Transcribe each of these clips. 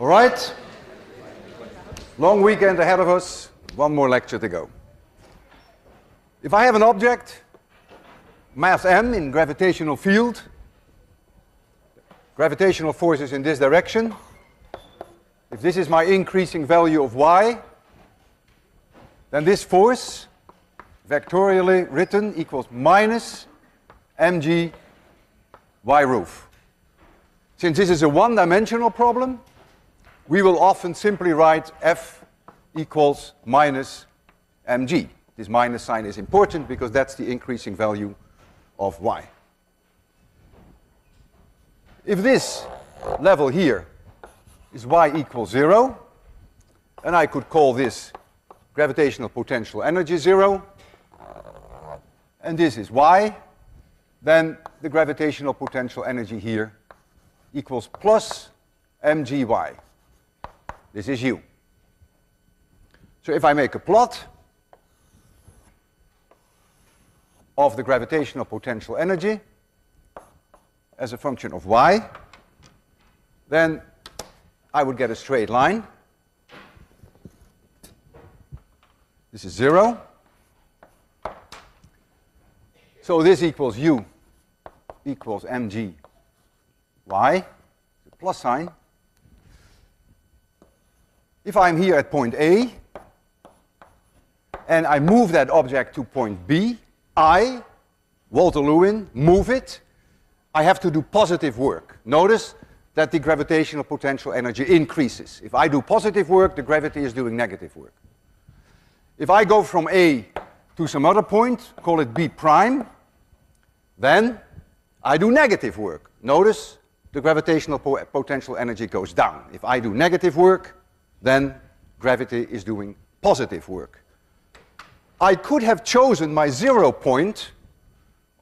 All right. Long weekend ahead of us. One more lecture to go. If I have an object, mass m in gravitational field, gravitational force is in this direction. If this is my increasing value of y, then this force, vectorially written, equals minus mg y roof. Since this is a one-dimensional problem, we will often simply write F equals minus mg. This minus sign is important because that's the increasing value of y. If this level here is y equals 0, and I could call this gravitational potential energy 0, and this is y, then the gravitational potential energy here equals plus mgy. This is u. So if I make a plot of the gravitational potential energy as a function of y, then I would get a straight line. This is 0. So this equals u equals mg y, the plus sign. If I'm here at point A, and I move that object to point B, Walter Lewin, move it, I have to do positive work. Notice that the gravitational potential energy increases. If I do positive work, the gravity is doing negative work. If I go from A to some other point, call it B prime, then I do negative work. Notice the gravitational potential energy goes down. If I do negative work, then gravity is doing positive work. I could have chosen my 0 point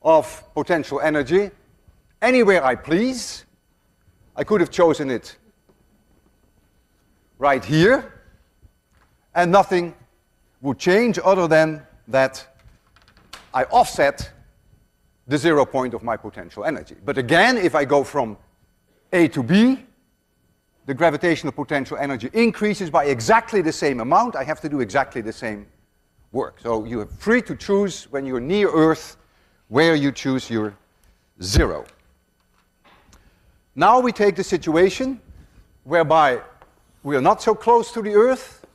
of potential energy anywhere I please. I could have chosen it right here, and nothing would change other than that I offset the 0 point of my potential energy. But again, if I go from A to B, the gravitational potential energy increases by exactly the same amount. I have to do exactly the same work. So you're free to choose when you're near Earth where you choose your 0. Now we take the situation whereby we are not so close to the Earth.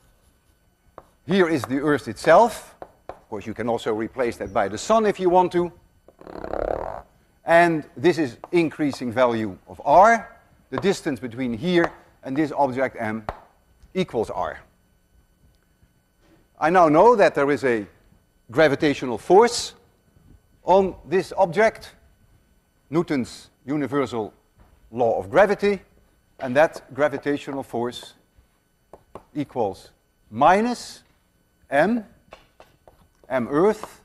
Here is the Earth itself. Of course, you can also replace that by the sun if you want to. And this is increasing value of r. The distance between here and this object m equals r. I now know that there is a gravitational force on this object, Newton's universal law of gravity, and that gravitational force equals minus m Earth,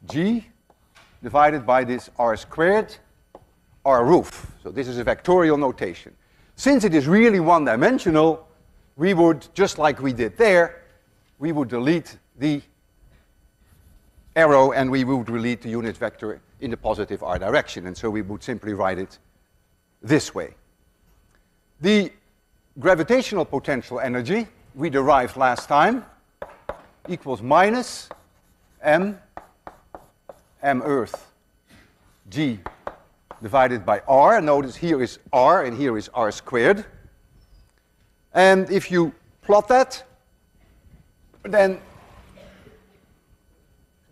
g, divided by this r squared, r roof. So this is a vectorial notation. Since it is really one-dimensional, we would, just like we did there, we would delete the arrow and we would delete the unit vector in the positive r direction. And so we would simply write it this way. The gravitational potential energy we derived last time equals minus m Earth, g, divided by r. Notice here is r and here is r squared. And if you plot that, then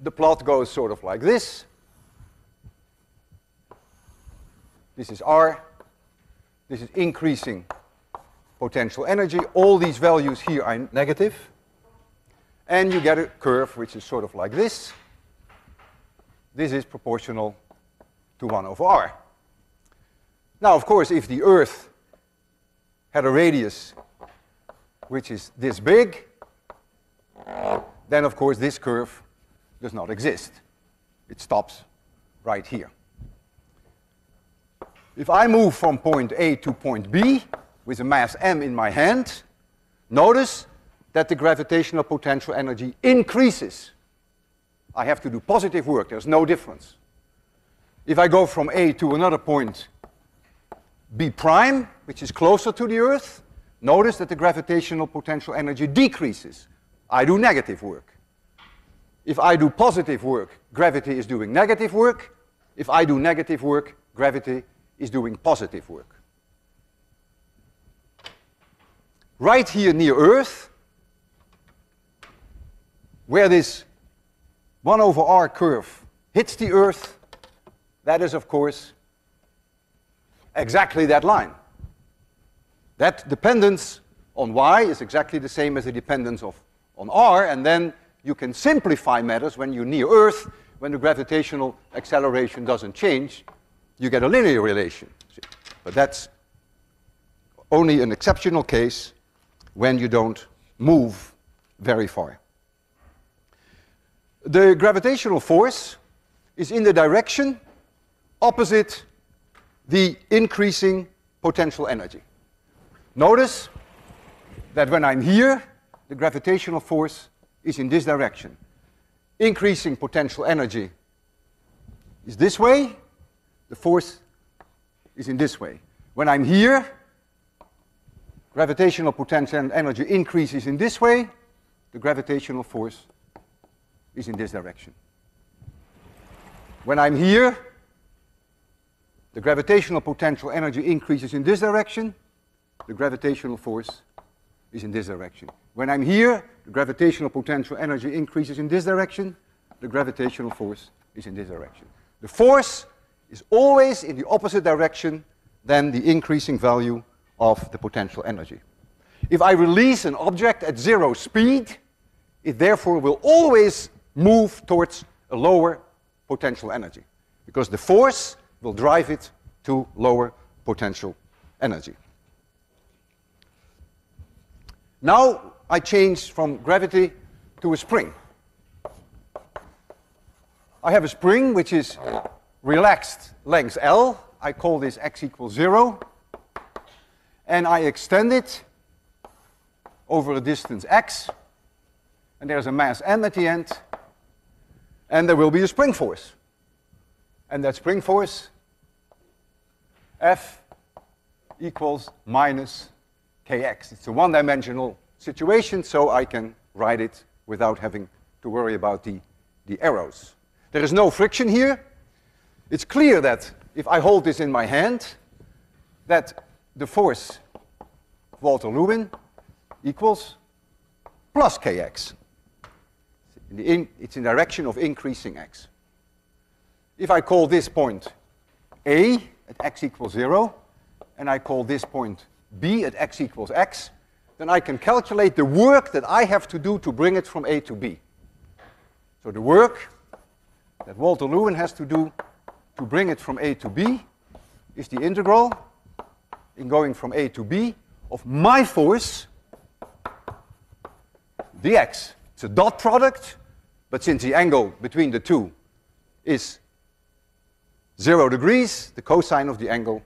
the plot goes sort of like this. This is r. This is increasing potential energy. All these values here are negative. And you get a curve which is sort of like this. This is proportional to 1 over r. Now, of course, if the Earth had a radius which is this big, then, of course, this curve does not exist. It stops right here. If I move from point A to point B with a mass m in my hand, notice that the gravitational potential energy increases. I have to do positive work. There's no difference. If I go from A to another point B prime, which is closer to the Earth, notice that the gravitational potential energy decreases. I do negative work. If I do positive work, gravity is doing negative work. If I do negative work, gravity is doing positive work. Right here near Earth, where this 1 over r curve hits the Earth, that is, of course, exactly that line. That dependence on y is exactly the same as the dependence on r, and then you can simplify matters when you're near Earth, when the gravitational acceleration doesn't change, you get a linear relation. But that's only an exceptional case when you don't move very far. The gravitational force is in the direction opposite the increasing potential energy. Notice that when I'm here, the gravitational force is in this direction. Increasing potential energy is this way, the force is in this way. When I'm here, gravitational potential energy increases in this way, the gravitational force is in this direction. When I'm here, the gravitational potential energy increases in this direction, the gravitational force is in this direction. When I'm here, the gravitational potential energy increases in this direction, the gravitational force is in this direction. The force is always in the opposite direction than the increasing value of the potential energy. If I release an object at 0 speed, it therefore will always move towards a lower potential energy, because the force will drive it to lower potential energy. Now I change from gravity to a spring. I have a spring which is relaxed length L. I call this x equals 0. And I extend it over a distance x. And there's a mass m at the end. And there will be a spring force. And that spring force, F equals minus kx. It's a one-dimensional situation, so I can write it without having to worry about the arrows. There is no friction here. It's clear that if I hold this in my hand, that the force of Walter Lewin equals plus kx. It's in the direction of increasing x. If I call this point A at x equals 0, and I call this point B at x equals x, then I can calculate the work that I have to do to bring it from A to B. So the work that Walter Lewin has to do to bring it from A to B is the integral in going from A to B of my force dx. It's a dot product, but since the angle between the two is 0 degrees, the cosine of the angle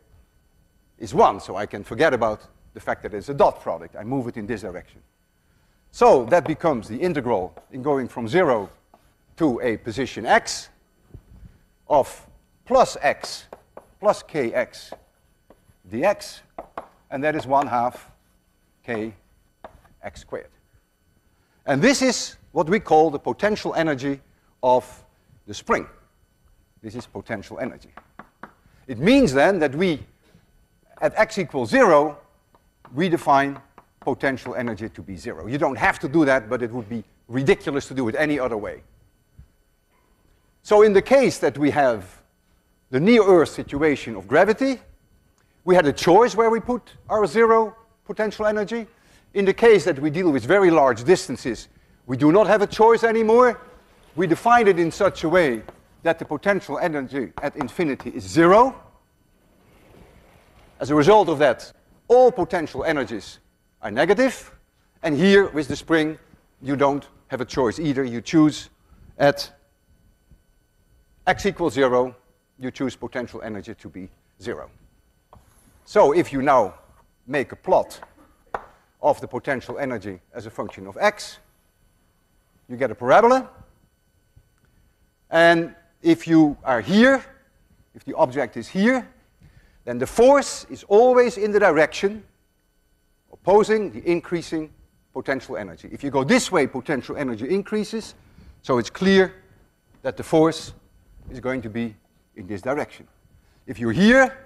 is 1, so I can forget about the fact that it's a dot product. I move it in this direction. So that becomes the integral in going from 0 to a position x of plus x plus kx dx, and that is 1/2 kx squared. And this is what we call the potential energy of the spring. This is potential energy. It means then that we, at x equals 0, we define potential energy to be 0. You don't have to do that, but it would be ridiculous to do it any other way. So in the case that we have the near-Earth situation of gravity, we had a choice where we put our 0 potential energy. In the case that we deal with very large distances, we do not have a choice anymore. We define it in such a way that the potential energy at infinity is 0. As a result of that, all potential energies are negative. And here, with the spring, you don't have a choice either. You choose at x equals 0, you choose potential energy to be 0. So if you now make a plot of the potential energy as a function of x, you get a parabola. And if you are here, if the object is here, then the force is always in the direction, or opposing the increasing potential energy. If you go this way, potential energy increases, so it's clear that the force is going to be in this direction. If you're here,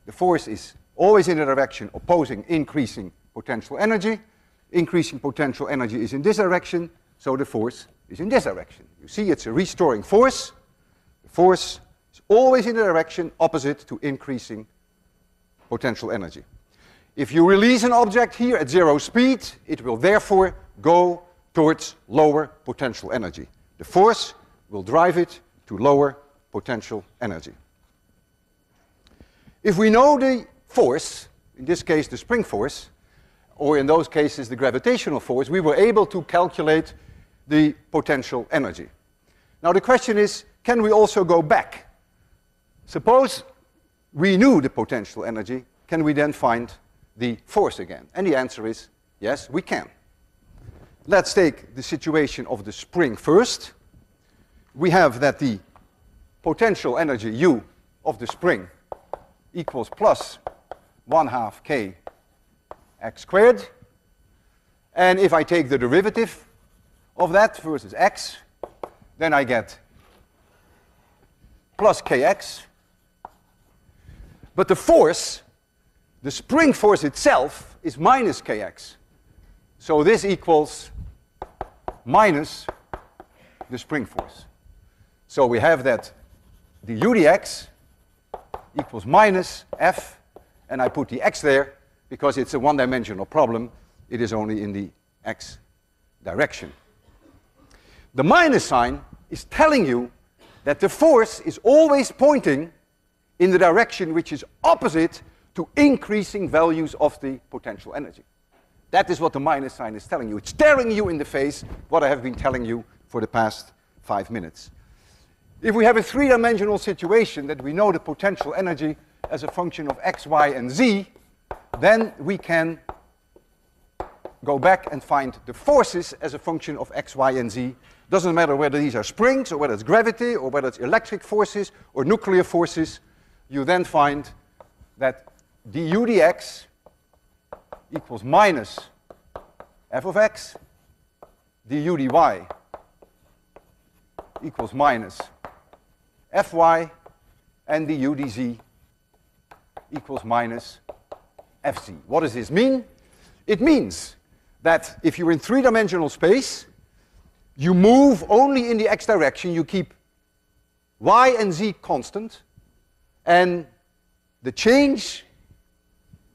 the force is always in the direction opposing increasing potential energy. Increasing potential energy is in this direction, so the force is in this direction. You see, it's a restoring force. The force is always in the direction opposite to increasing potential energy. If you release an object here at 0 speed, it will therefore go towards lower potential energy. The force will drive it to lower potential energy. If we know the force, in this case the spring force, or in those cases the gravitational force, we were able to calculate the potential energy. Now the question is, can we also go back? Suppose we knew the potential energy, can we then find the force again? And the answer is, yes, we can. Let's take the situation of the spring first. We have that the potential energy U of the spring equals plus 1/2 k x squared. And if I take the derivative of that versus x, then I get plus kx. But the force, the spring force itself, is minus kx. So this equals minus the spring force. So we have that the u dx equals minus f, and I put the x there because it's a one-dimensional problem. It is only in the x direction. The minus sign is telling you that the force is always pointing in the direction which is opposite to increasing values of the potential energy. That is what the minus sign is telling you. It's staring you in the face what I have been telling you for the past 5 minutes. If we have a three-dimensional situation that we know the potential energy as a function of x, y, and z, then we can go back and find the forces as a function of x, y, and z. Doesn't matter whether these are springs, or whether it's gravity, or whether it's electric forces, or nuclear forces. You then find that du dx equals minus f of x, du dy equals minus fy, and du dz equals minus fz. What does this mean? It means that if you're in three-dimensional space, you move only in the x direction, you keep y and z constant, and the change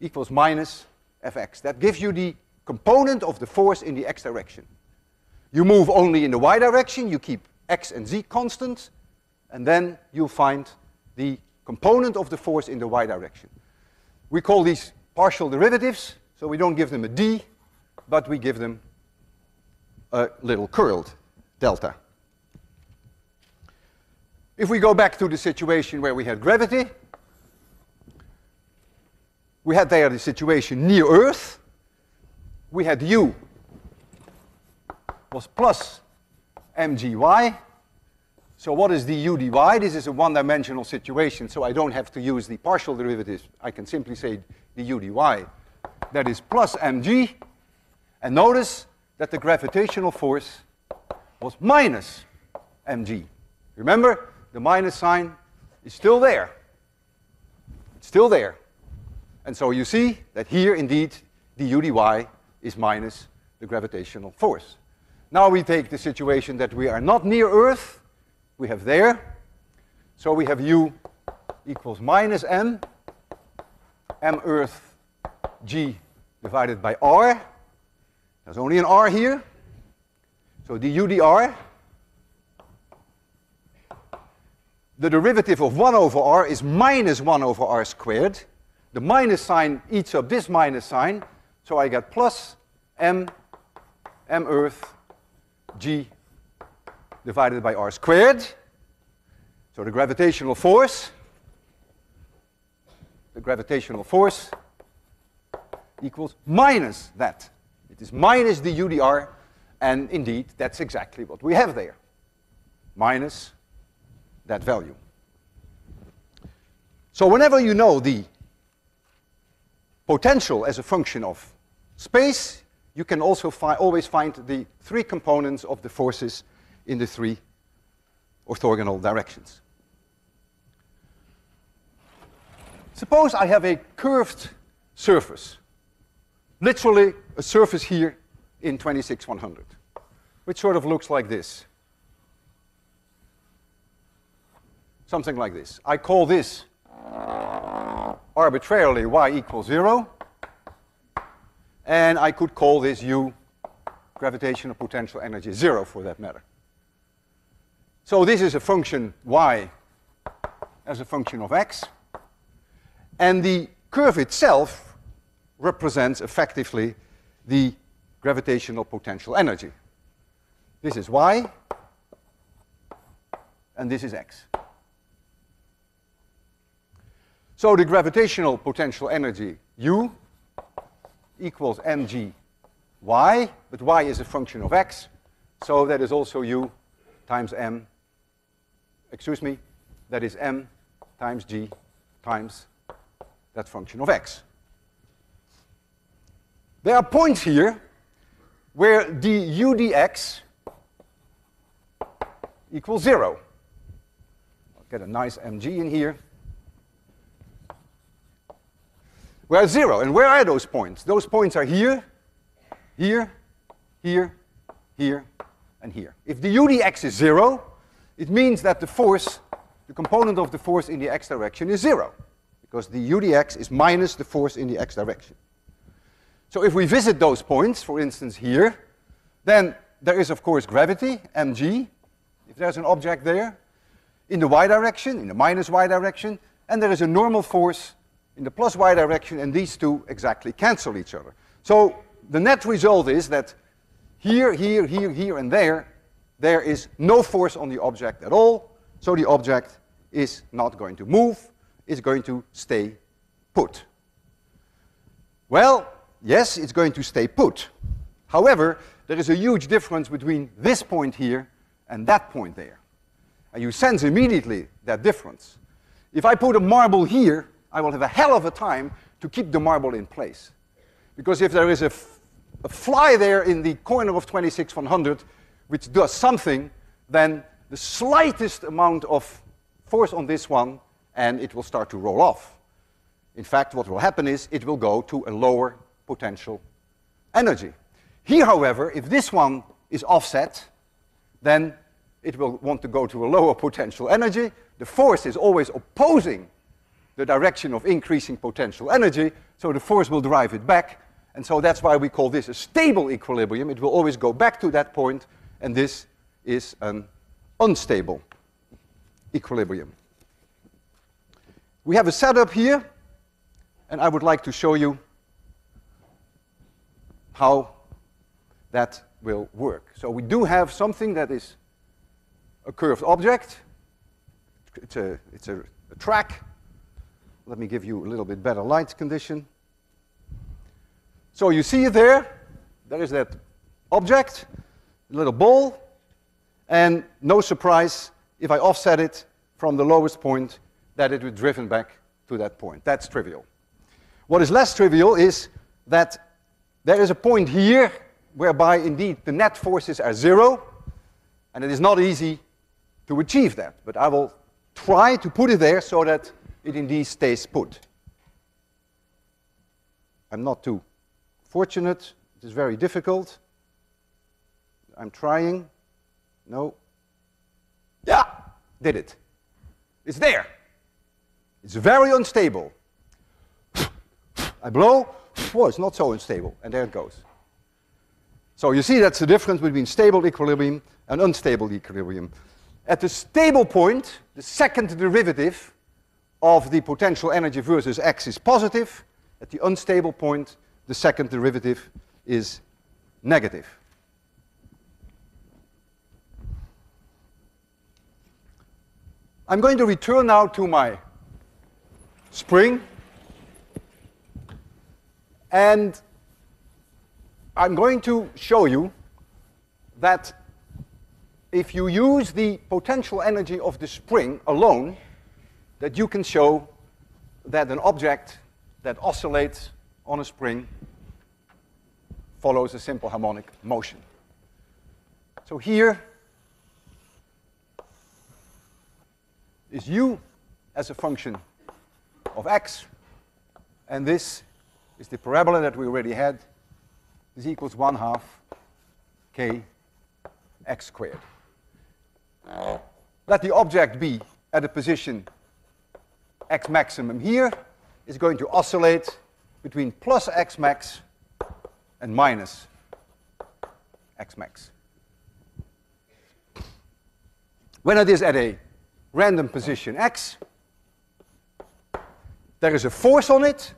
equals minus fx. That gives you the component of the force in the x direction. You move only in the y direction, you keep x and z constant, and then you'll find the component of the force in the y direction. We call these partial derivatives, so we don't give them a d, but we give them a little curled delta. If we go back to the situation where we had gravity, we had there the situation near Earth. We had u was plus mgy. So what is du dy? This is a one-dimensional situation, so I don't have to use the partial derivatives. I can simply say du dy. That is plus mg. And notice that the gravitational force was minus mg. Remember, the minus sign is still there. It's still there. And so you see that here, indeed, du dy is minus the gravitational force. Now we take the situation that we are not near Earth. We have there. So we have u equals minus m Earth g divided by r. There's only an r here. So du dr. The derivative of 1 over r is minus 1 over r squared. The minus sign eats up this minus sign, so I get plus m Earth g divided by r squared. So the gravitational force equals minus that. It is minus du dr, and indeed that's exactly what we have there. Minus that value. So whenever you know the potential as a function of space, you can also always find the three components of the forces in the three orthogonal directions. Suppose I have a curved surface, literally a surface here in 26,100, which sort of looks like this. Something like this. I call this arbitrarily y equals 0, and I could call this u gravitational potential energy 0 for that matter. So this is a function y as a function of x, and the curve itself represents effectively the gravitational potential energy. This is y, and this is x. So the gravitational potential energy u equals mg y, but y is a function of x, so that is also u times m, that is m times g times that function of x. There are points here where du dx equals 0. I'll get a nice mg in here. Where 0, and where are those points? Those points are here, here, here, here, and here. If the u dx is 0, it means that the force, the component of the force in the x direction is 0, because the u dx is minus the force in the x direction. So if we visit those points, for instance here, then there is of course gravity, mg, if there's an object there, in the y direction, in the minus y direction, and there is a normal force in the plus y direction, and these two exactly cancel each other. So the net result is that here, here, here, here, and there is no force on the object at all, so the object is not going to move, it's going to stay put. Well, yes, it's going to stay put. However, there is a huge difference between this point here and that point there. And you sense immediately that difference. If I put a marble here, I will have a hell of a time to keep the marble in place. Because if there is a fly there in the corner of 26,100 which does something, then the slightest amount of force on this one and it will start to roll off. In fact, what will happen is it will go to a lower potential energy. Here, however, if this one is offset, then it will want to go to a lower potential energy. The force is always opposing the direction of increasing potential energy, so the force will drive it back, and so that's why we call this a stable equilibrium. It will always go back to that point, and this is an unstable equilibrium. We have a setup here, and I would like to show you how that will work. So we do have something that is a curved object. It's a track. Let me give you a little bit better light condition. So you see it there. There is that object, a little ball, and no surprise if I offset it from the lowest point that it would be driven back to that point. That's trivial. What is less trivial is that there is a point here whereby indeed the net forces are 0, and it is not easy to achieve that, but I will try to put it there so that it indeed stays put. I'm not too fortunate. It is very difficult. I'm trying. No. Yeah, did it. It's there. It's very unstable. I blow. Whoa, it's not so unstable. And there it goes. So you see that's the difference between stable equilibrium and unstable equilibrium. At the stable point, the second derivative of the potential energy versus x is positive. At the unstable point, the second derivative is negative. I'm going to return now to my spring, and I'm going to show you that if you use the potential energy of the spring alone, that you can show that an object that oscillates on a spring follows a simple harmonic motion. So here is u as a function of x, and this is the parabola that we already had. This equals 1/2 k x squared. Let the object be at a position x maximum here, is going to oscillate between plus x max and minus x max. When it is at a random position x, there is a force on it,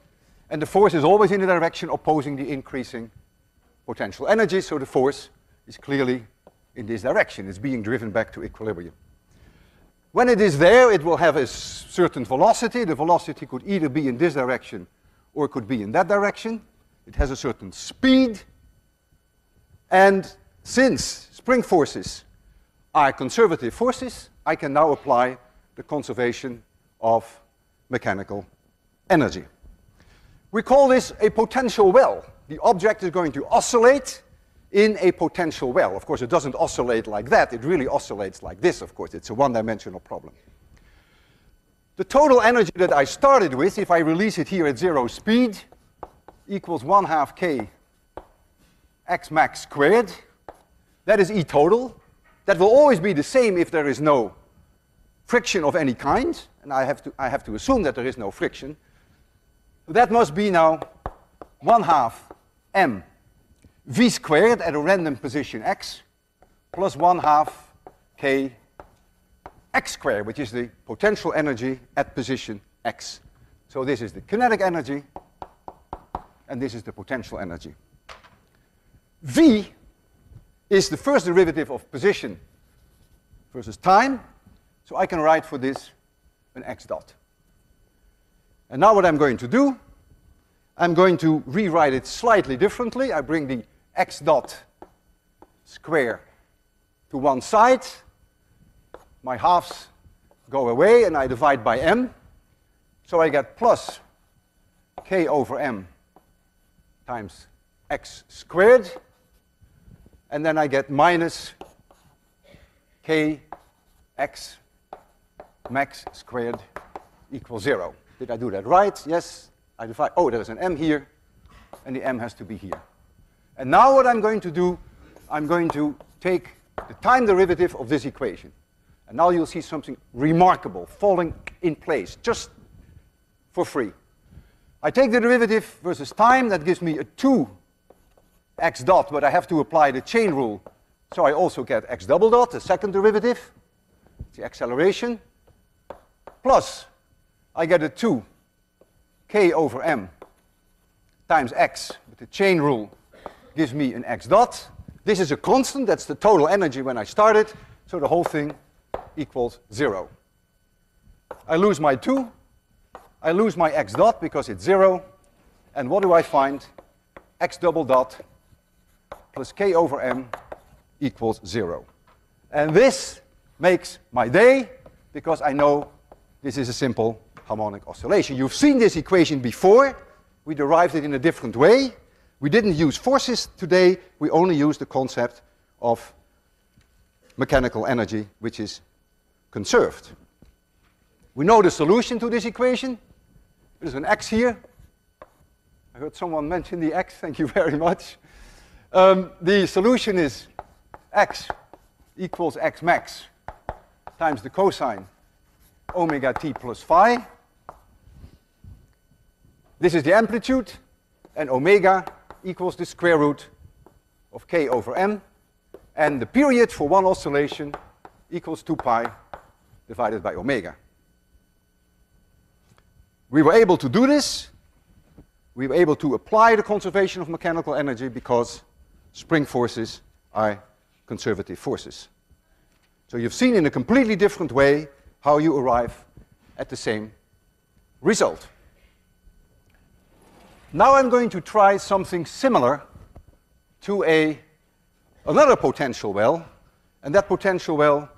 and the force is always in the direction opposing the increasing potential energy, so the force is clearly in this direction. It's being driven back to equilibrium. When it is there, it will have a certain velocity. The velocity could either be in this direction or it could be in that direction. It has a certain speed. And since spring forces are conservative forces, I can now apply the conservation of mechanical energy. We call this a potential well. The object is going to oscillate in a potential well. Of course, it doesn't oscillate like that. It really oscillates like this, of course. It's a one-dimensional problem. The total energy that I started with, if I release it here at 0 speed, equals 1/2 k x max squared. That is E total. That will always be the same if there is no friction of any kind, and I have to assume that there is no friction. That must be now 1/2 m v squared at a random position x plus 1/2 k x squared, which is the potential energy at position x. So this is the kinetic energy, and this is the potential energy. V is the first derivative of position versus time, so I can write for this an x dot. And now what I'm going to do, I'm going to rewrite it slightly differently. I bring the x dot square to one side. My halves go away, and I divide by m. So I get plus k over m times x squared. And then I get minus k x max squared equals 0. Did I do that right? Yes. I divide. Oh, there's an m here, and the m has to be here. And now what I'm going to do, I'm going to take the time derivative of this equation. And now you'll see something remarkable falling in place, just for free. I take the derivative versus time. That gives me a 2x dot, but I have to apply the chain rule. So I also get x double dot, the second derivative, the acceleration, plus I get a 2k over m times x, but the chain rule gives me an x dot. This is a constant, that's the total energy when I started, so the whole thing equals 0. I lose my 2, I lose my x dot because it's 0, and what do I find? X double dot plus k over m equals 0. And this makes my day, because I know this is a simple harmonic oscillation. You've seen this equation before. We derived it in a different way. We didn't use forces today. We only used the concept of mechanical energy, which is conserved. We know the solution to this equation. There's an x here. I heard someone mention the x. Thank you very much. The solution is x equals x max times the cosine omega t plus phi. This is the amplitude, and omega equals the square root of k over m, and the period for one oscillation equals 2 pi divided by omega. We were able to do this. We were able to apply the conservation of mechanical energy because spring forces are conservative forces. So you've seen in a completely different way how you arrive at the same result. Now I'm going to try something similar to another potential well, and that potential well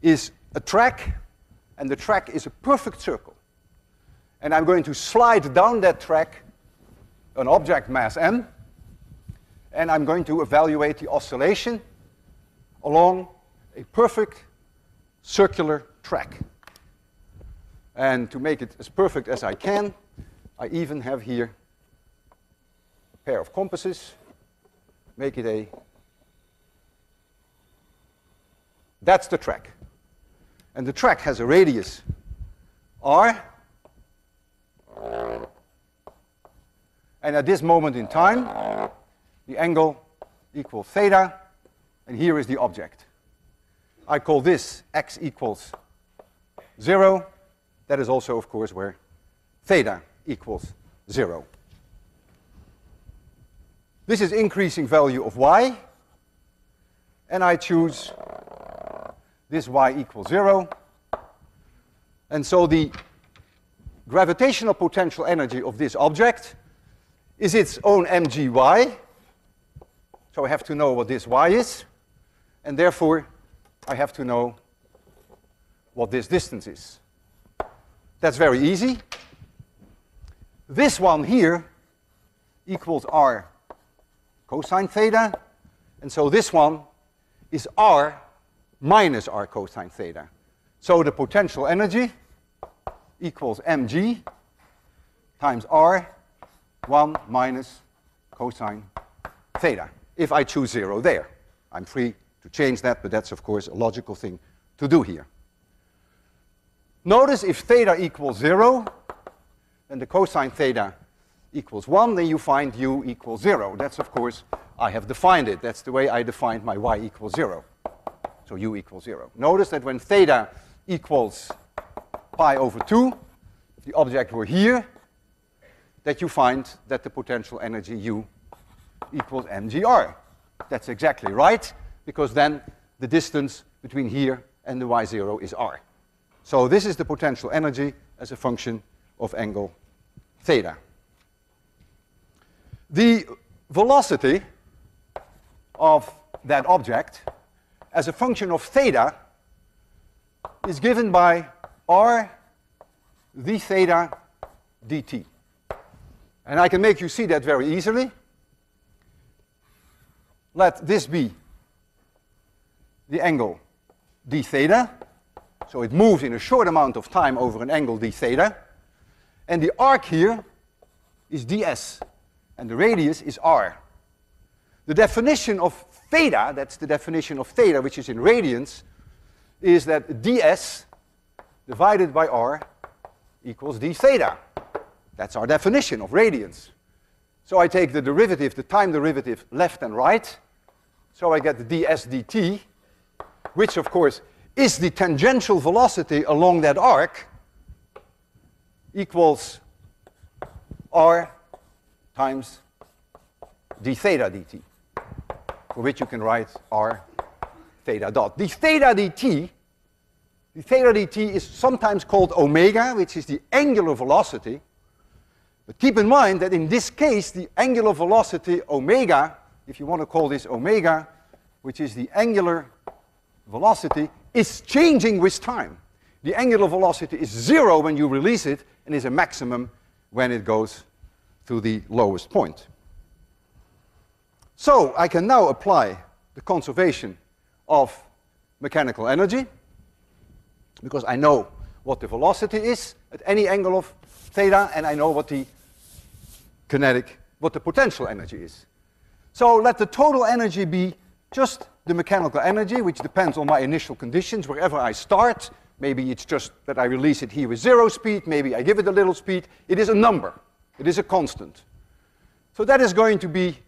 is a track, and the track is a perfect circle. And I'm going to slide down that track an object mass m, and I'm going to evaluate the oscillation along a perfect circular track. And to make it as perfect as I can, I even have here a pair of compasses. Make it that's the track. And the track has a radius r. And at this moment in time, the angle equals theta, and here is the object. I call this x equals 0. That is also, of course, where theta equals 0. This is increasing value of y, and I choose this y equals 0. And so the gravitational potential energy of this object is its own mgy. So I have to know what this y is, and therefore I have to know what this distance is. That's very easy. This one here equals r cosine theta, and so this one is r minus r cosine theta. So the potential energy equals mg times r 1 minus cosine theta, if I choose 0 there. I'm free to change that, but that's, of course, a logical thing to do here. Notice if theta equals 0, then the cosine theta equals 1, then you find u equals 0. That's, of course, I have defined it. That's the way I defined my y equals 0. So u equals 0. Notice that when theta equals pi over 2, if the object were here, that you find that the potential energy u equals mgr. That's exactly right, because then the distance between here and the y0 is r. So this is the potential energy as a function of angle theta. The velocity of that object as a function of theta is given by r d theta dt. And I can make you see that very easily. Let this be the angle d theta. So it moves in a short amount of time over an angle d theta. And the arc here is ds, and the radius is r. The definition of theta, that's the definition of theta, which is in radians, is that ds divided by r equals d theta. That's our definition of radians. So I take the derivative, the time derivative, left and right. So I get the ds dt, which, of course, is the tangential velocity along that arc, equals r times d theta dt, for which you can write r theta dot. The theta dt is sometimes called omega, which is the angular velocity. But keep in mind that in this case, the angular velocity omega, if you want to call this omega, which is the angular velocity, is changing with time. The angular velocity is 0 when you release it, and is a maximum when it goes to the lowest point. So I can now apply the conservation of mechanical energy, because I know what the velocity is at any angle of theta, and I know what the potential energy is. So let the total energy be just the mechanical energy, which depends on my initial conditions, wherever I start. Maybe it's just that I release it here with 0 speed, maybe I give it a little speed. It is a number. It is a constant. So that is going to be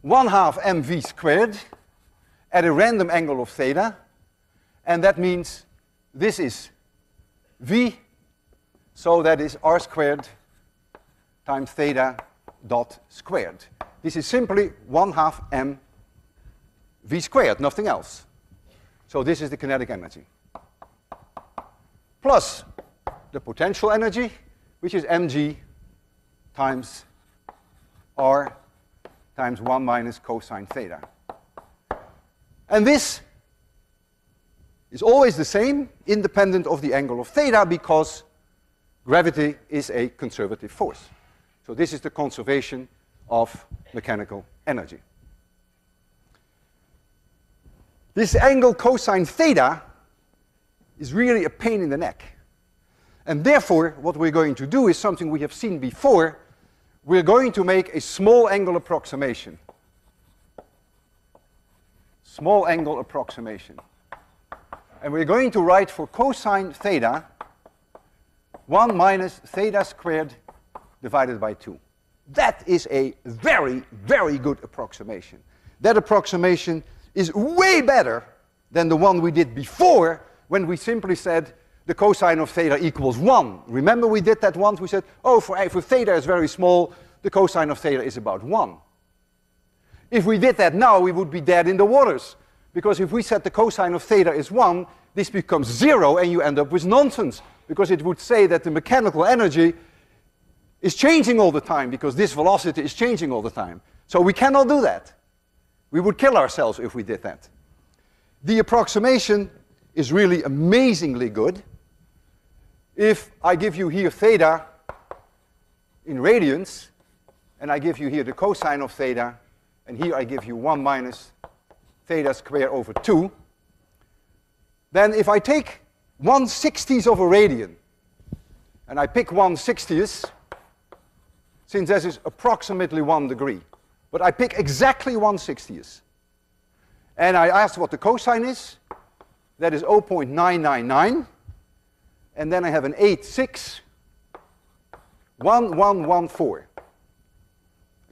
1/2 mv squared at a random angle of theta, and that means this is v, so that is r squared times theta dot squared. This is simply 1/2 m v squared, nothing else. So this is the kinetic energy. Plus the potential energy, which is mg times r times 1 minus cosine theta. And this is always the same, independent of the angle of theta, because gravity is a conservative force. So this is the conservation of mechanical energy. This angle cosine theta is really a pain in the neck. And therefore, what we're going to do is something we have seen before. We're going to make a small angle approximation. Small angle approximation. And we're going to write for cosine theta 1 minus theta squared divided by 2. That is a very, very good approximation. That approximation is way better than the one we did before when we simply said the cosine of theta equals 1. Remember we did that once? We said, oh, for theta is very small, the cosine of theta is about 1. If we did that now, we would be dead in the waters. Because if we said the cosine of theta is 1, this becomes 0 and you end up with nonsense. Because it would say that the mechanical energy is changing all the time because this velocity is changing all the time. So we cannot do that. We would kill ourselves if we did that. The approximation is really amazingly good. If I give you here theta in radians, and I give you here the cosine of theta, and here I give you 1 minus theta squared over 2, then if I take 1/60th of a radian, and I pick 1/60th, since this is approximately 1 degree, but I pick exactly 1/60th, and I ask what the cosine is, that is 0.999, and then I have an 8.61114.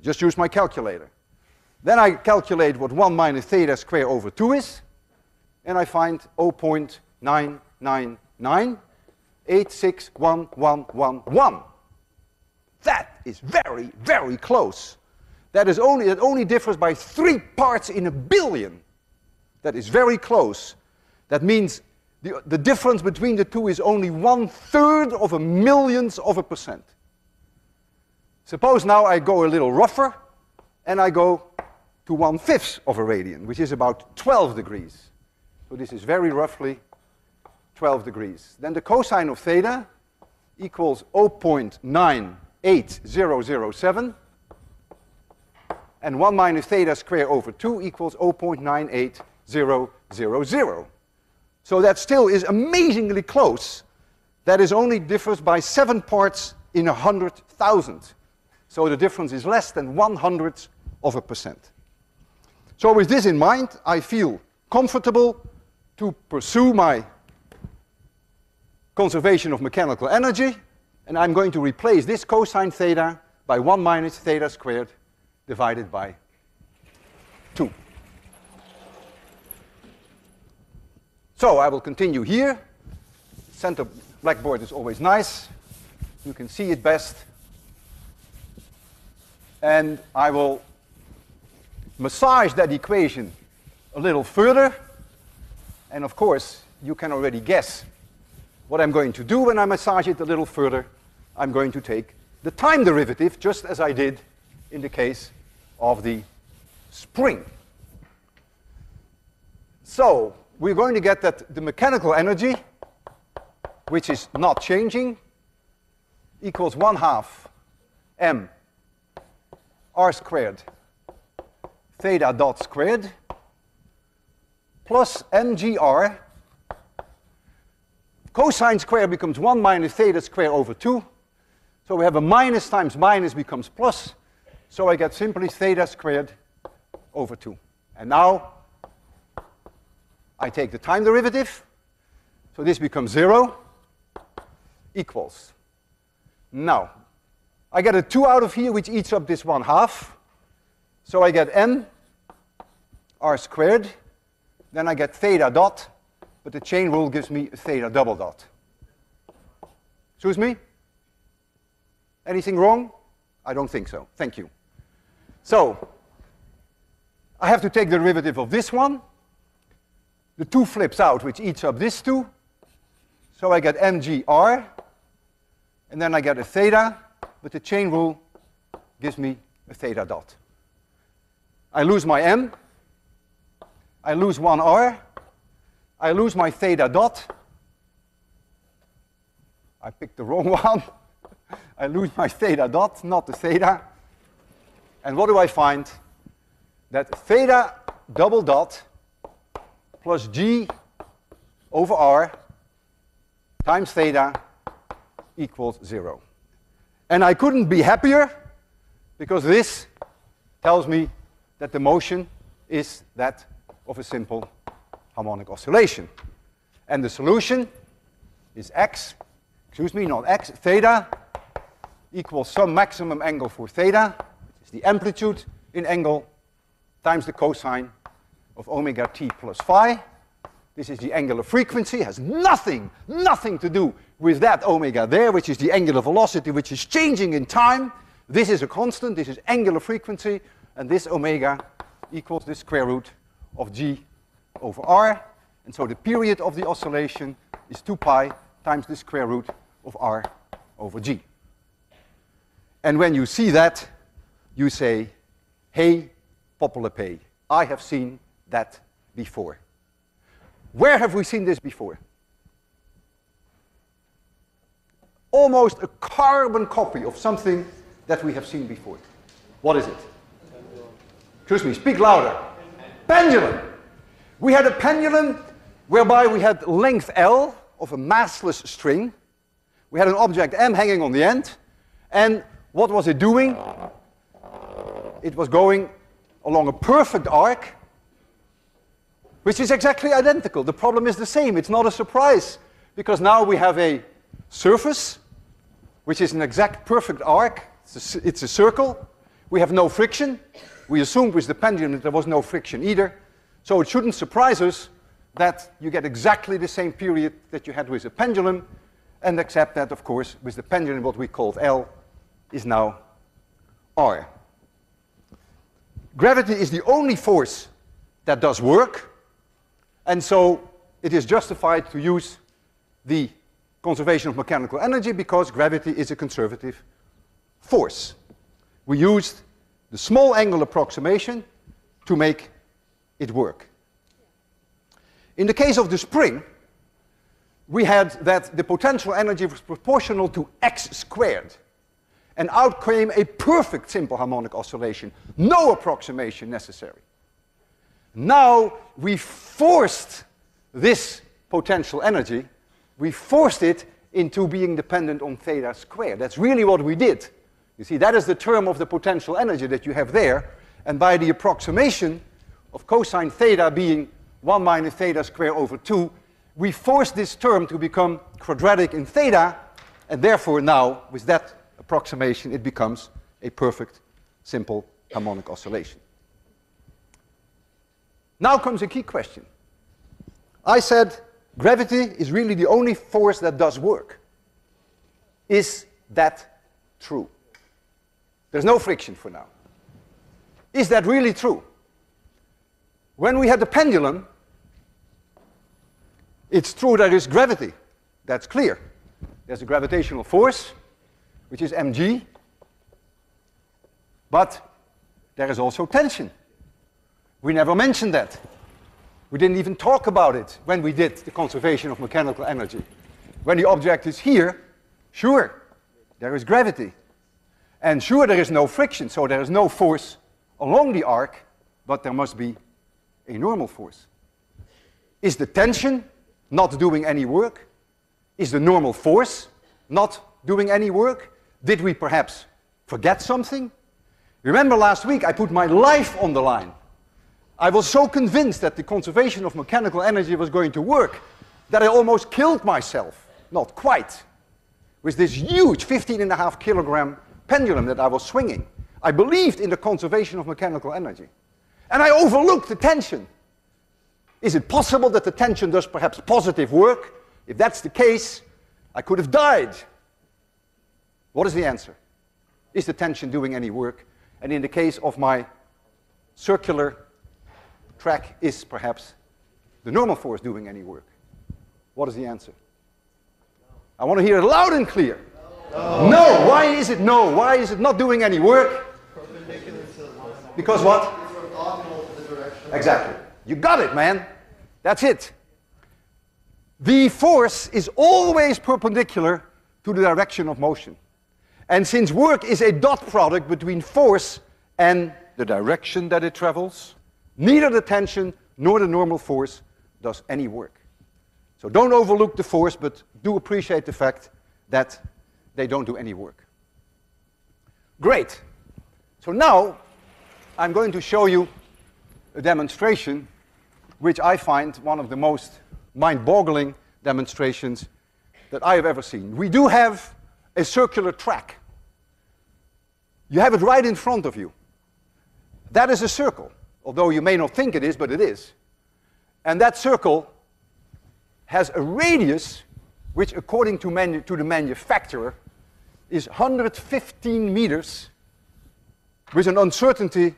Just use my calculator. Then I calculate what 1 minus theta squared over 2 is, and I find 0.999861111. That is very, very close. That only differs by 3 parts in a billion. That is very close. That means the difference between the two is only 1/3 of a millionth of a percent. Suppose now I go a little rougher, and I go to 1/5 of a radian, which is about 12 degrees. So this is very roughly 12 degrees. Then the cosine of theta equals 0.98007, and 1 minus theta squared over 2 equals 0.98000. So that still is amazingly close. That is only differs by 7 parts in 100,000. So the difference is less than 1/100th of a percent. So with this in mind, I feel comfortable to pursue my conservation of mechanical energy, and I'm going to replace this cosine theta by 1 minus theta squared divided by 2. So I will continue here. Center blackboard is always nice. You can see it best. And I will massage that equation a little further. And of course, you can already guess what I'm going to do when I massage it a little further. I'm going to take the time derivative, just as I did in the case of the spring. So we're going to get that the mechanical energy, which is not changing, equals 1/2 m r squared theta dot squared plus mgr. Cosine squared becomes 1 minus theta squared over 2. So we have a minus times minus becomes plus. So I get simply theta squared over 2. And now I take the time derivative. So this becomes 0 equals. Now, I get a 2 out of here, which eats up this 1/2. So I get m r squared. Then I get theta dot, but the chain rule gives me a theta double dot. Excuse me? Anything wrong? I don't think so. Thank you. So, I have to take the derivative of this one. The 2 flips out, which eats up this 2. So I get mgr, and then I get a theta, but the chain rule gives me a theta dot. I lose my m. I lose 1r. I lose my theta dot. I picked the wrong one. I lose my theta dot, not the theta. And what do I find? That theta double dot plus G over R times theta equals 0. And I couldn't be happier, because this tells me that the motion is that of a simple harmonic oscillation. And the solution is theta equals some maximum angle for theta, which is the amplitude in angle, times the cosine of omega t plus phi. This is the angular frequency, has nothing to do with that omega there, which is the angular velocity, which is changing in time. This is a constant, this is angular frequency, and this omega equals the square root of G over R. And so the period of the oscillation is 2 pi times the square root of R over G. And when you see that, you say, hey, Popelepe, I have seen that before. Where have we seen this before? Almost a carbon copy of something that we have seen before. What is it? Excuse me, speak louder. Pendulum. We had a pendulum whereby we had length L of a massless string. We had an object M hanging on the end. And what was it doing? It was going along a perfect arc, which is exactly identical. The problem is the same. It's not a surprise, because now we have a surface, which is an exact perfect arc. It's a circle. We have no friction. We assumed with the pendulum that there was no friction either. So it shouldn't surprise us that you get exactly the same period that you had with a pendulum, and except that, of course, with the pendulum, what we called L is now R. Gravity is the only force that does work, and so it is justified to use the conservation of mechanical energy because gravity is a conservative force. We used the small angle approximation to make it work. In the case of the spring, we had that the potential energy was proportional to x squared. And out came a perfect simple harmonic oscillation. No approximation necessary. Now we forced this potential energy, we forced it into being dependent on theta squared. That's really what we did. You see, that is the term of the potential energy that you have there. And by the approximation of cosine theta being 1 minus theta squared over 2, we forced this term to become quadratic in theta, and therefore now, with that approximation, it becomes a perfect simple harmonic oscillation. Now comes a key question. I said gravity is really the only force that does work. Is that true? There's no friction for now. Is that really true? When we had the pendulum, it's true there is gravity. That's clear. There's a gravitational force, which is mg, but there is also tension. We never mentioned that. We didn't even talk about it when we did the conservation of mechanical energy. When the object is here, sure, there is gravity. And sure, there is no friction, so there is no force along the arc, but there must be a normal force. Is the tension not doing any work? Is the normal force not doing any work? Did we perhaps forget something? Remember last week I put my life on the line. I was so convinced that the conservation of mechanical energy was going to work that I almost killed myself. Not quite. With this huge 15.5 kilogram pendulum that I was swinging. I believed in the conservation of mechanical energy. And I overlooked the tension. Is it possible that the tension does perhaps positive work? If that's the case, I could have died. What is the answer? Is the tension doing any work? And in the case of my circular track, is perhaps the normal force doing any work? What is the answer? I want to hear it loud and clear. No. No. Why is it no? Why is it not doing any work? Because what? Exactly. You got it, man. That's it. The force is always perpendicular to the direction of motion. And since work is a dot product between force and the direction that it travels, neither the tension nor the normal force does any work. So don't overlook the force, but do appreciate the fact that they don't do any work. Great. So now I'm going to show you a demonstration which I find one of the most mind-boggling demonstrations that I have ever seen. We do have a circular track. You have it right in front of you. That is a circle, although you may not think it is, but it is. And that circle has a radius which, according to the manufacturer, is 115 meters with an uncertainty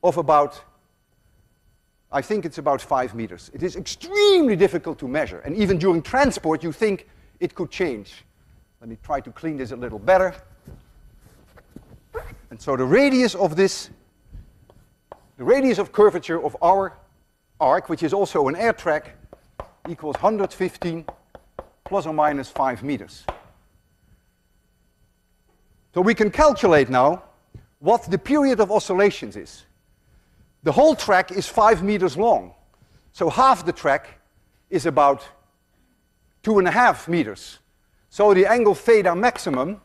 of about, I think it's about 5 meters. It is extremely difficult to measure, and even during transport you think it could change. Let me try to clean this a little better. And so the radius of this, the radius of curvature of our arc, which is also an air track, equals 115 plus or minus 5 meters. So we can calculate now what the period of oscillations is. The whole track is 5 meters long. So half the track is about 2.5 meters. So the angle theta maximum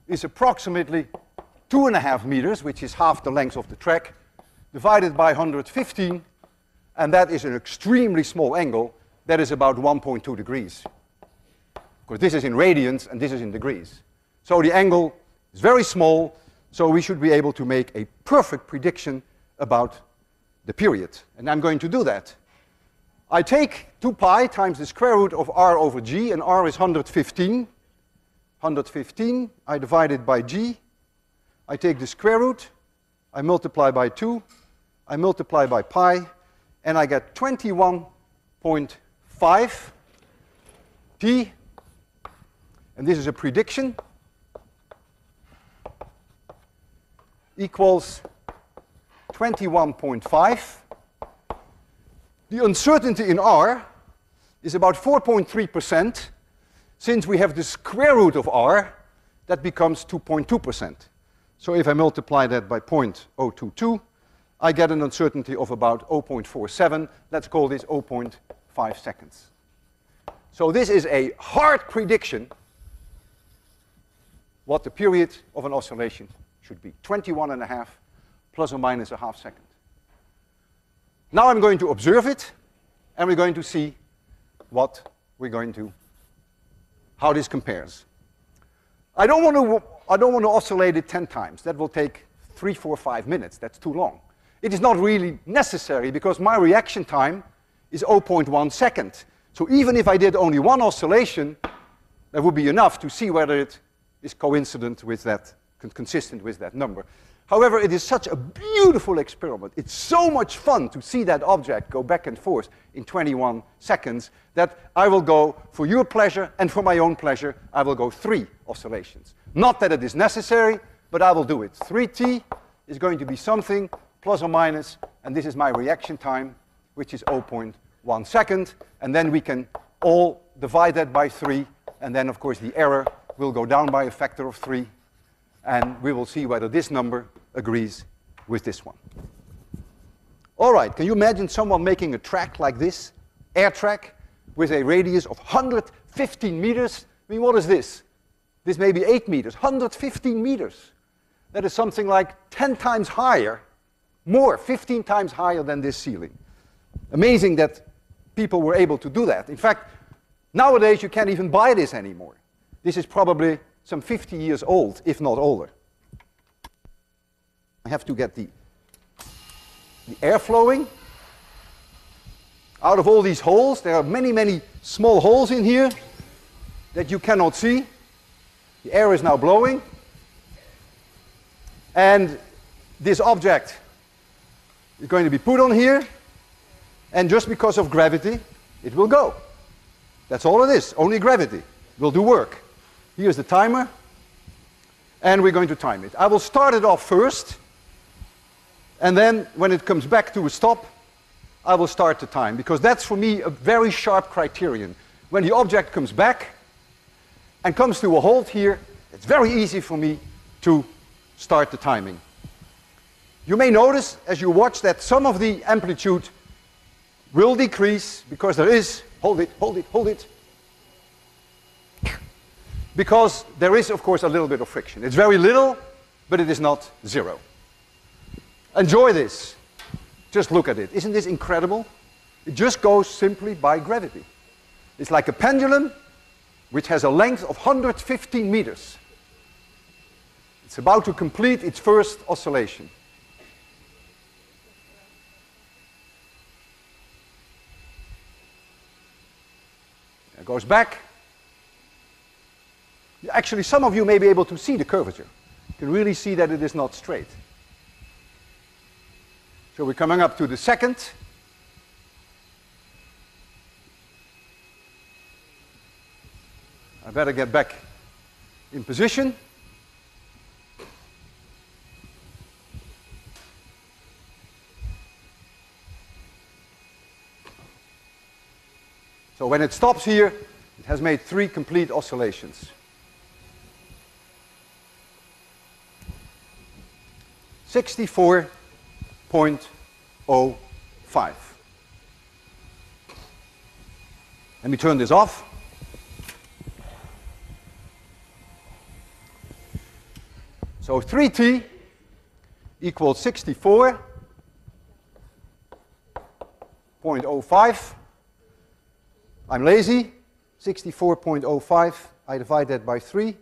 is approximately 2.5 meters, which is half the length of the track, divided by 115, and that is an extremely small angle. That is about 1.2 degrees. Because this is in radians and this is in degrees. So the angle is very small, so we should be able to make a perfect prediction about the period. And I'm going to do that. I take 2 pi times the square root of r over g, and r is 115. 115, I divide it by g. I take the square root, I multiply by 2, I multiply by pi, and I get 21.5 t. And this is a prediction, equals 21.5. The uncertainty in r is about 4.3%. Since we have the square root of r, that becomes 2.2%. So if I multiply that by 0.022, I get an uncertainty of about 0.47. Let's call this 0.5 seconds. So this is a hard prediction what the period of an oscillation should be. 21.5 plus or minus a half second. Now I'm going to observe it, and we're going to see what we're going to, how this compares. I don't want to oscillate it 10 times. That will take 3, 4, 5 minutes. That's too long. It is not really necessary because my reaction time is 0.1 second. So even if I did only one oscillation, that would be enough to see whether it is coincident with that, consistent with that number. However, it is such a beautiful experiment. It's so much fun to see that object go back and forth in 21 seconds that I will go, for your pleasure and for my own pleasure, I will go 3 oscillations. Not that it is necessary, but I will do it. 3t is going to be something plus or minus, and this is my reaction time, which is 0.1 second. And then we can all divide that by 3, and then, of course, the error will go down by a factor of 3. And we will see whether this number agrees with this one. All right, can you imagine someone making a track like this, air track, with a radius of 115 meters? I mean, what is this? This may be 8 meters, 115 meters. That is something like 10 times higher, more, 15 times higher than this ceiling. Amazing that people were able to do that. In fact, nowadays you can't even buy this anymore. This is probably some 50 years old, if not older. I have to get the air flowing. Out of all these holes, there are many, many small holes in here that you cannot see. The air is now blowing. And this object is going to be put on here. And just because of gravity, it will go. That's all it is. Only gravity will do work. Here's the timer, and we're going to time it. I will start it off first, and then when it comes back to a stop, I will start the time, because that's for me a very sharp criterion. When the object comes back and comes to a halt here, it's very easy for me to start the timing. You may notice as you watch that some of the amplitude will decrease because there is, hold it, because there is, of course, a little bit of friction. It's very little, but it is not zero. Enjoy this. Just look at it. Isn't this incredible? It just goes simply by gravity. It's like a pendulum which has a length of 115 meters. It's about to complete its first oscillation. It goes back. Actually, some of you may be able to see the curvature. You can really see that it is not straight. So we're coming up to the second. I better get back in position. So when it stops here, it has made 3 complete oscillations. 64.05. Let me turn this off. So 3t equals 64.05. I'm lazy. 64.05. I divide that by 3.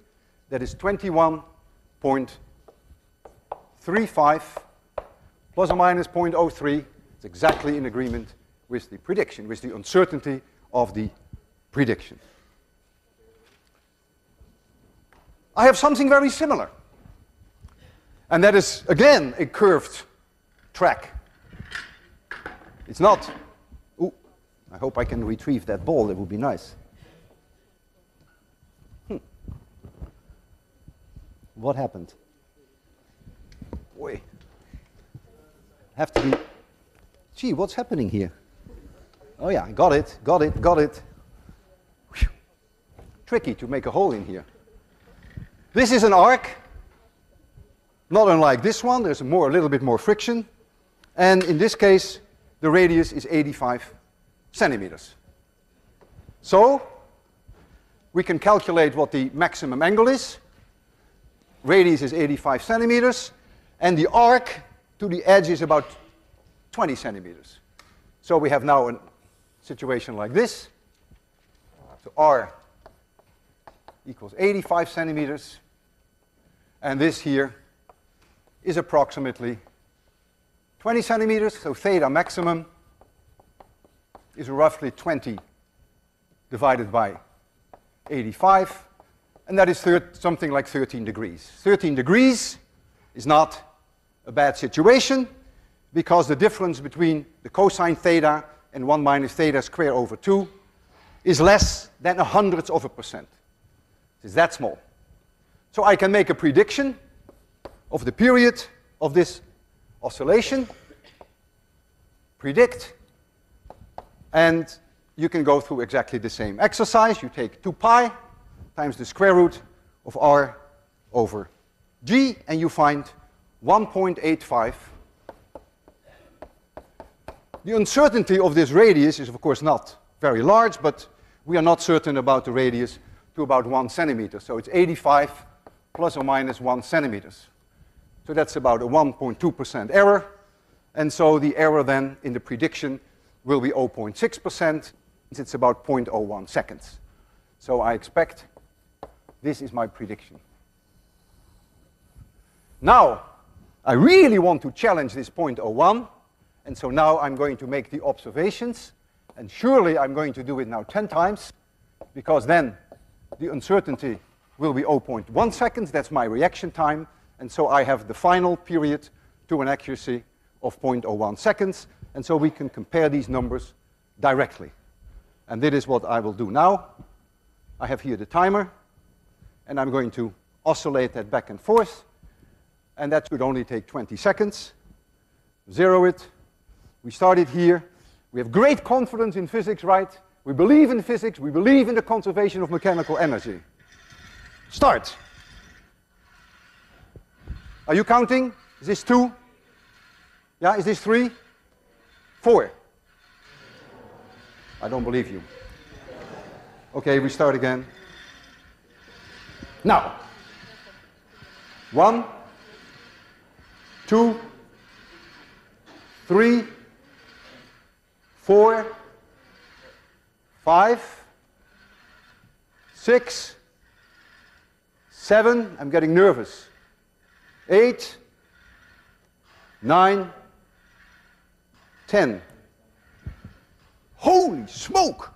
That is 21.35 plus or minus 0.03. It's exactly in agreement with the prediction, with the uncertainty of the prediction. I have something very similar. And that is, again, a curved track. It's not... Ooh, I hope I can retrieve that ball. That would be nice. What happened? Boy. Have to be... Gee, what's happening here? Oh yeah, got it. Whew. Tricky to make a hole in here. This is an arc. Not unlike this one. There's a little bit more friction. And in this case, the radius is 85 centimeters. So, we can calculate what the maximum angle is. Radius is 85 centimeters. And the arc to the edge is about 20 centimeters. So we have now a situation like this. So R equals 85 centimeters. And this here is approximately 20 centimeters. So theta maximum is roughly 20 divided by 85. And that is something like 13 degrees. 13 degrees is not a bad situation, because the difference between the cosine theta and 1 minus theta squared over 2 is less than 0.01%. It's that small. So I can make a prediction of the period of this oscillation. Predict. And you can go through exactly the same exercise. You take 2 pi times the square root of r over g, and you find 1.85. The uncertainty of this radius is, of course, not very large, but we are not certain about the radius to about 1 centimeter. So it's 85 plus or minus 1 centimeters. So that's about a 1.2% error. And so the error then in the prediction will be 0.6%. It's about 0.01 seconds. So I expect this is my prediction. Now, I really want to challenge this 0.01. And so now I'm going to make the observations. And surely I'm going to do it now 10 times, because then the uncertainty will be 0.1 seconds. That's my reaction time. And so I have the final period to an accuracy of 0.01 seconds. And so we can compare these numbers directly. And that is what I will do now. I have here the timer. And I'm going to oscillate that back and forth. And that should only take 20 seconds. Zero it. We started here. We have great confidence in physics, right? We believe in physics. We believe in the conservation of mechanical energy. Start. Are you counting? Is this 2? Yeah, is this 3? 4. I don't believe you. Okay, we start again. Now, 1, 2, 3, 4, 5, 6, 7, I'm getting nervous, 8, 9, 10. Holy smoke!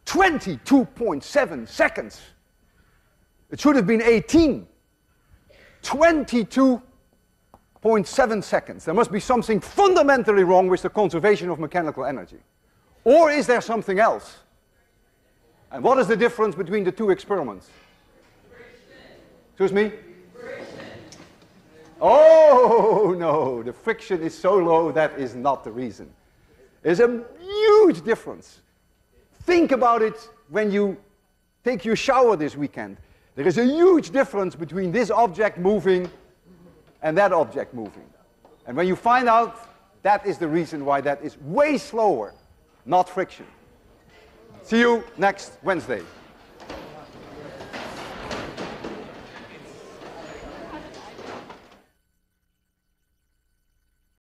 22.7 seconds. It should have been 18. 22.7 seconds. There must be something fundamentally wrong with the conservation of mechanical energy. Or is there something else? And what is the difference between the two experiments? Excuse me? Oh, no, the friction is so low, that is not the reason. There's a huge difference. Think about it when you take your shower this weekend. There is a huge difference between this object moving and that object moving. And when you find out, that is the reason why that is way slower, not friction. See you next Wednesday.